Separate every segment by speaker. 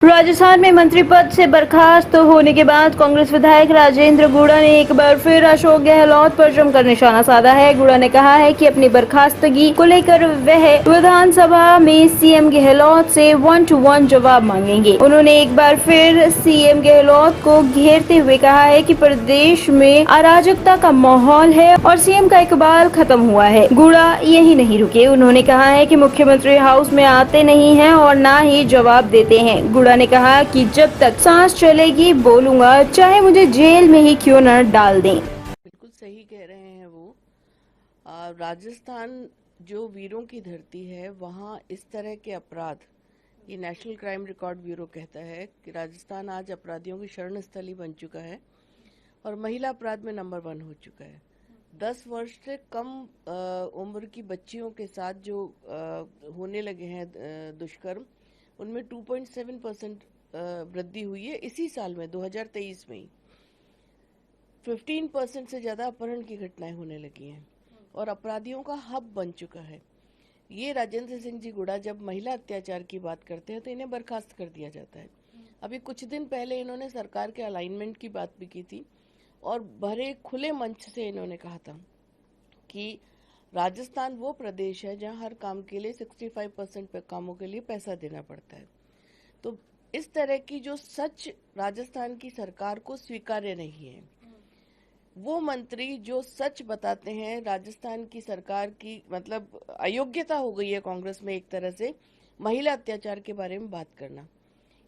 Speaker 1: राजस्थान में मंत्री पद से बर्खास्त होने के बाद कांग्रेस विधायक राजेंद्र गुड़ा ने एक बार फिर अशोक गहलोत पर जमकर निशाना साधा है। गुड़ा ने कहा है कि अपनी बर्खास्तगी को लेकर वह विधानसभा में सीएम गहलोत से 1-to-1 जवाब मांगेंगे। उन्होंने एक बार फिर सीएम गहलोत को घेरते हुए कहा है कि प्रदेश में अराजकता का माहौल है और सीएम का इकबाल खत्म हुआ है। गुड़ा यही नहीं रुके, उन्होंने कहा है कि मुख्यमंत्री हाउस में आते नहीं हैं और न ही जवाब देते हैं। गुड़ा ने कहा कि जब तक सांस चलेगी बोलूंगा, चाहे मुझे जेल में ही क्यों न डाल दें।
Speaker 2: बिल्कुल सही कह रहे हैं वो। राजस्थान जो वीरों की धरती है, वहाँ इस तरह के अपराध, ये नेशनल क्राइम रिकॉर्ड ब्यूरो कहता है कि राजस्थान आज अपराधियों की शरण स्थली बन चुका है और महिला अपराध में नंबर 1 हो चुका है। 10 वर्ष से कम उम्र की बच्चियों के साथ जो होने लगे हैं दुष्कर्म, उनमें 2.7% वृद्धि हुई है इसी साल में, 2023 में ही। 15% से ज्यादा अपहरण की घटनाएं होने लगी हैं और अपराधियों का हब बन चुका है ये। राजेंद्र सिंह जी गुड़ा जब महिला अत्याचार की बात करते हैं तो इन्हें बर्खास्त कर दिया जाता है। अभी कुछ दिन पहले इन्होंने सरकार के अलाइनमेंट की बात भी की थी और भरे खुले मंच से इन्होंने कहा था कि राजस्थान वो प्रदेश है जहां हर काम के लिए 65% कामों के लिए पैसा देना पड़ता है। तो इस तरह की जो सच राजस्थान की सरकार को स्वीकार्य नहीं है, वो मंत्री जो सच बताते हैं, राजस्थान की सरकार की मतलब अयोग्यता हो गई है कांग्रेस में एक तरह से महिला अत्याचार के बारे में बात करना।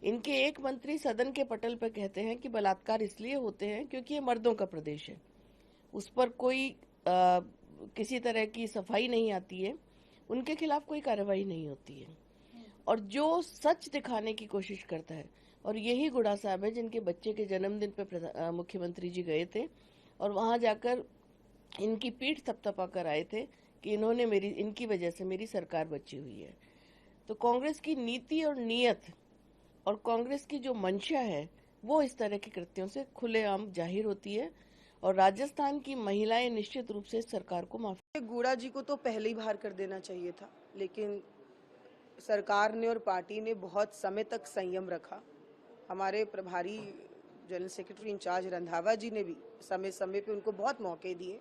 Speaker 2: इनके एक मंत्री सदन के पटल पर कहते हैं कि बलात्कार इसलिए होते हैं क्योंकि ये मर्दों का प्रदेश है, उस पर कोई किसी तरह की सफाई नहीं आती है, उनके खिलाफ कोई कार्रवाई नहीं होती है। और जो सच दिखाने की कोशिश करता है, और यही गुड़ा साहब है जिनके बच्चे के जन्मदिन पे मुख्यमंत्री जी गए थे और वहां जाकर इनकी पीठ थपथपा कर आए थे कि इनकी वजह से मेरी सरकार बची हुई है। तो कांग्रेस की नीति और नीयत और कांग्रेस की जो मंशा है वो इस तरह के कृत्यों से खुलेआम जाहिर होती है और राजस्थान की महिलाएं निश्चित रूप से सरकार को माफी।
Speaker 3: गुड़ा जी को तो पहले ही बाहर कर देना चाहिए था, लेकिन सरकार ने और पार्टी ने बहुत समय तक संयम रखा। हमारे प्रभारी जनरल सेक्रेटरी इंचार्ज रंधावा जी ने भी समय समय पे उनको बहुत मौके दिए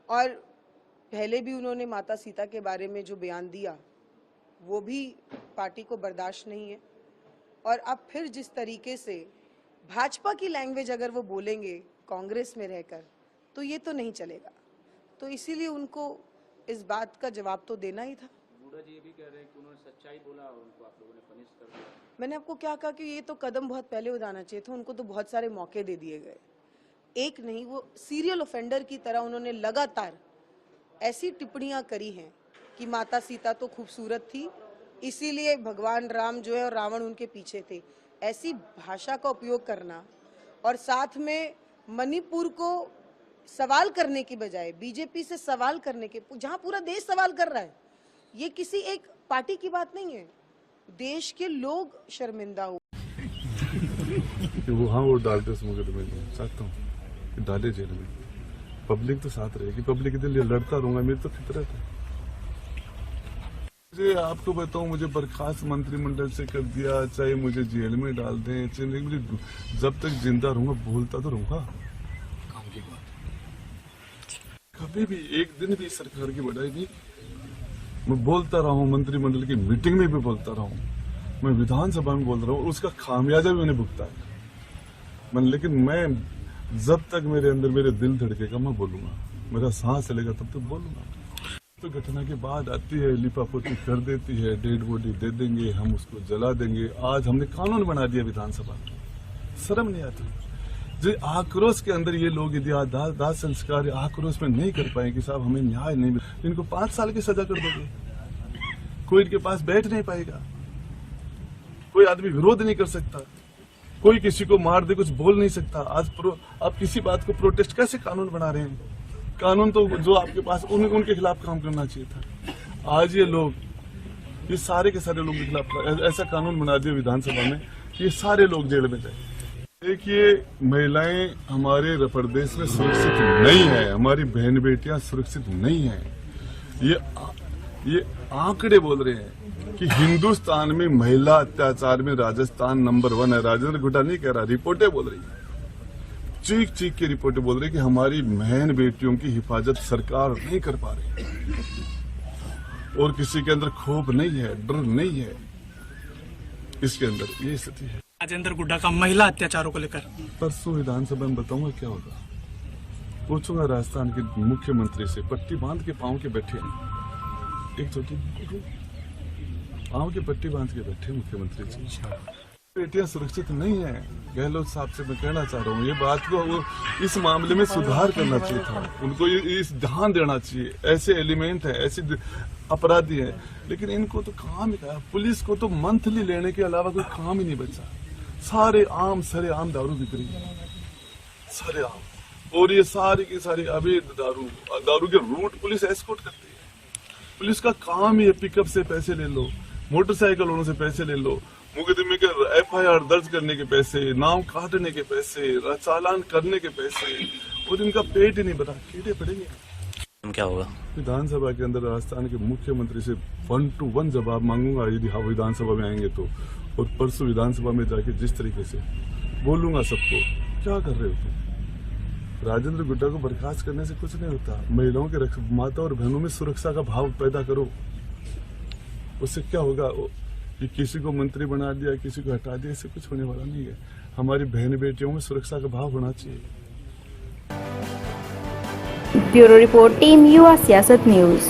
Speaker 3: और पहले भी उन्होंने माता सीता के बारे में जो बयान दिया वो भी पार्टी को बर्दाश्त नहीं है। और अब फिर जिस तरीके से भाजपा की लैंग्वेज अगर वो बोलेंगे कांग्रेस में रहकर, तो ये तो नहीं चलेगा। तो इसीलिए उनको इस बात का जवाब तो देना ही था।
Speaker 4: गुड़ा जी ये भी कह रहे हैं कि उन्होंने सच्चाई बोला और उनको आप लोगों ने पनिश कर दिया।
Speaker 3: मैंने आपको क्या कहा कि ये तो कदम बहुत पहले उठाना चाहिए था, उनको तो बहुत सारे मौके दे दिए गए। एक नहीं, वो सीरियल ऑफेंडर की तरह उन्होंने लगातार ऐसी टिप्पणियां करी हैं कि माता सीता तो खूबसूरत थी, इसीलिए भगवान राम जो है और रावण उनके पीछे थे। ऐसी भाषा का उपयोग करना और साथ में मणिपुर को सवाल करने की बजाय बीजेपी से सवाल करने के, जहां पूरा देश सवाल कर रहा है, ये किसी एक पार्टी की बात नहीं है, देश के लोग शर्मिंदा हो।
Speaker 5: वो हाँ वो डालते मुझे मैं चाहता हूँ कि डाले जेल में, पब्लिक तो साथ रहेगी, पब्लिक के लिए लड़ता रहूंगा, मेरी तो फितरत है। मुझे आपको बताऊं, मुझे बर्खास्त मंत्रिमंडल से कर दिया, चाहे मुझे जेल में डाल दें, चाहे मुझे जब तक जिंदा रहूंगा बोलता तो रहूंगा। कभी भी एक दिन भी सरकार की बढ़ाई नहीं, मैं बोलता रहा हूँ, मंत्रिमंडल की मीटिंग में भी बोलता रहा हूँ, मैं विधानसभा में बोल रहा हूँ, उसका खामियाजा भी मैंने भुगता है। लेकिन मैं जब तक मेरे अंदर मेरे दिल धड़केगा मैं बोलूंगा, मेरा सांस चलेगा तब तक बोलूंगा। तो घटना के बाद आती है, लिपापोती कर देती है, डेड बॉडी दे देंगे, हम उसको जला देंगे। आज हमने कानून बना दिया विधानसभा में, शर्म नहीं आती। जो आक्रोश के अंदर ये लोग यदि दाह संस्कार आक्रोश में नहीं कर पाए कि साहब हमें न्याय नहीं मिला, इनको 5 साल की सजा कर दोगे, कोई इनके पास बैठ नहीं पाएगा, कोई आदमी विरोध नहीं कर सकता, कोई किसी को मार दे कुछ बोल नहीं सकता। आज आप किसी बात को प्रोटेस्ट कैसे कानून बना रहे हैं? कानून तो जो आपके पास उनके खिलाफ काम करना चाहिए था। आज ये लोग, ये सारे के सारे लोग के खिलाफ ऐसा कानून बना दिया विधानसभा में कि ये सारे लोग जेल में जाए। देखिए, महिलाएं हमारे प्रदेश में सुरक्षित नहीं है, हमारी बहन बेटियां सुरक्षित नहीं है। ये आंकड़े बोल रहे हैं कि हिंदुस्तान में महिला अत्याचार में राजस्थान नंबर 1 है। राजेंद्र गुड्डा नहीं कह रहा, रिपोर्टें बोल रही है, चीख चीख के रिपोर्टें बोल रही है कि हमारी बहन बेटियों की हिफाजत सरकार नहीं कर पा रही और किसी के अंदर खौफ नहीं है, डर नहीं है इसके अंदर, ये स्थिति है।
Speaker 6: राजेंद्र गुड्डा का महिला अत्याचारों को लेकर
Speaker 5: परसों विधानसभा में बताऊंगा क्या होगा। पूछूंगा राजस्थान के मुख्यमंत्री से, पट्टी बांध के पांव के बैठे हैं, एक छोटी पांव की पट्टी बांध के बैठे मुख्यमंत्री जी। बेटियां सुरक्षित नहीं है। गहलोत साहब से मैं कहना चाह रहा हूँ, ये बात को वो इस मामले में सुधार करना चाहिए था, उनको इस ध्यान देना चाहिए। ऐसे एलिमेंट है, ऐसे अपराधी है, लेकिन इनको तो काम ही था। पुलिस को तो मंथली लेने के अलावा कोई काम ही नहीं बचा। सारे सरे आम दारू बिक रही है, सरे आम, और ये सारी की सारी अवैध दारू के रूट पुलिस एस्कॉर्ट करती है। पुलिस का काम ही है पिकअप से पैसे ले लो, मोटरसाइकिल वालों से पैसे ले लो, मुकदमे के FIR दर्ज करने के पैसे, नाम काटने के पैसे, चालान करने के पैसे, और इनका पेट ही नहीं भरा, कीड़े पड़ेंगे।
Speaker 7: क्या होगा?
Speaker 5: विधानसभा के अंदर राजस्थान के मुख्यमंत्री से 1-to-1 जवाब मांगूंगा यदि हाँ विधानसभा में आएंगे तो, और परसों विधानसभा में जाके जिस तरीके से बोलूंगा सबको, क्या कर रहे हो तुम? राजेंद्र गुड्डा को बर्खास्त करने से कुछ नहीं होता। महिलाओं के माता और बहनों में सुरक्षा का भाव पैदा करो, उससे क्या होगा? कि किसी को मंत्री बना दिया, किसी को हटा दिया, इससे कुछ होने वाला नहीं है। हमारी बहन बेटियों में सुरक्षा का भाव होना चाहिए।
Speaker 1: ब्यूरो रिपोर्ट, टीम युवा सियासत न्यूज।